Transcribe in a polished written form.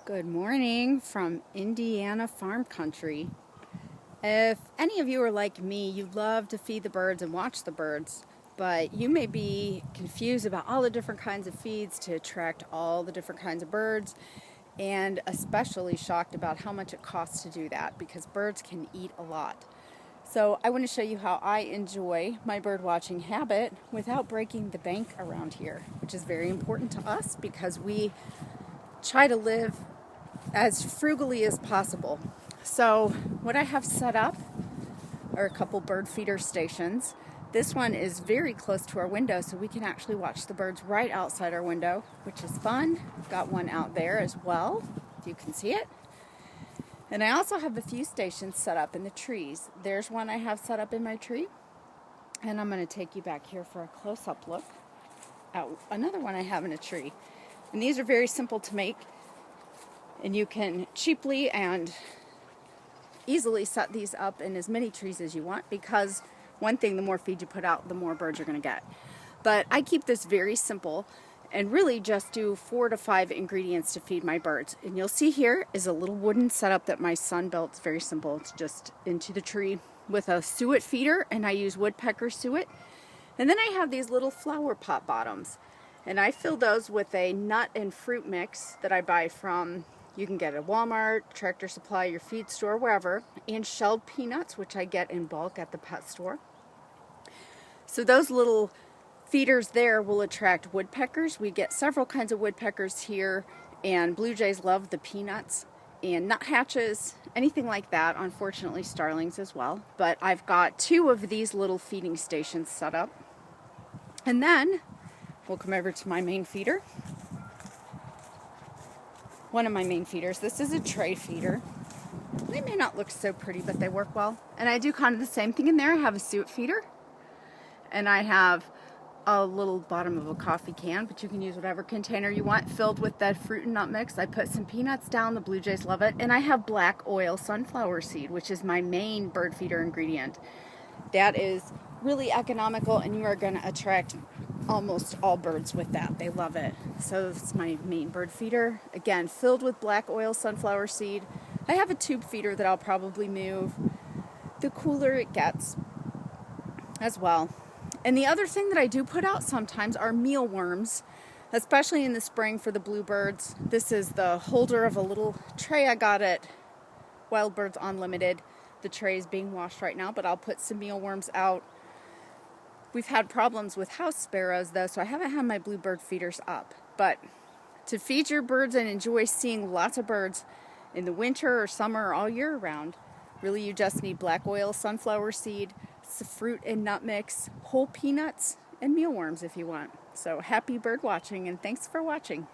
Good morning from Indiana farm country. If any of you are like me, you love to feed the birds and watch the birds, but you may be confused about all the different kinds of feeds to attract all the different kinds of birds, and especially shocked about how much it costs to do that because birds can eat a lot. So I want to show you how I enjoy my bird watching habit without breaking the bank around here, which is very important to us because we try to live as frugally as possible. So what I have set up are a couple bird feeder stations. This one is very close to our window, so we can actually watch the birds right outside our window, which is fun. Got one out there as well, if you can see it. And I also have a few stations set up in the trees. There's one I have set up in my tree, and I'm going to take you back here for a close-up look at another one I have in a tree. And these are very simple to make, and you can cheaply and easily set these up in as many trees as you want, because one thing, the more feed you put out, the more birds you're going to get. But I keep this very simple and really just do 4 to 5 ingredients to feed my birds. And you'll see here is a little wooden setup that my son built. It's very simple. It's just into the tree with a suet feeder, and I use woodpecker suet. And then I have these little flower pot bottoms, and I fill those with a nut and fruit mix that I buy from, you can get at Walmart, Tractor Supply, your feed store, wherever, and shelled peanuts, which I get in bulk at the pet store. So those little feeders there will attract woodpeckers. We get several kinds of woodpeckers here, and blue jays love the peanuts, and nuthatches, anything like that. Unfortunately, starlings as well. But I've got 2 of these little feeding stations set up. And then we'll come over to my main feeder. One of my main feeders. This is a tray feeder. They may not look so pretty, but they work well. And I do kind of the same thing in there. I have a suet feeder, and I have a little bottom of a coffee can, but you can use whatever container you want, filled with that fruit and nut mix. I put some peanuts down. The blue jays love it. And I have black oil sunflower seed, which is my main bird feeder ingredient. That is really economical, and you are going to attract almost all birds with that. They love it. So it's my main bird feeder. Again, filled with black oil sunflower seed. I have a tube feeder that I'll probably move the cooler it gets as well. And the other thing that I do put out sometimes are mealworms, especially in the spring for the bluebirds. This is the holder of a little tray I got at Wild Birds Unlimited. The tray is being washed right now, but I'll put some mealworms out. We've had problems with house sparrows, though, so I haven't had my bluebird feeders up. But to feed your birds and enjoy seeing lots of birds in the winter or summer or all year round, really you just need black oil, sunflower seed, some fruit and nut mix, whole peanuts, and mealworms if you want. So happy bird watching, and thanks for watching.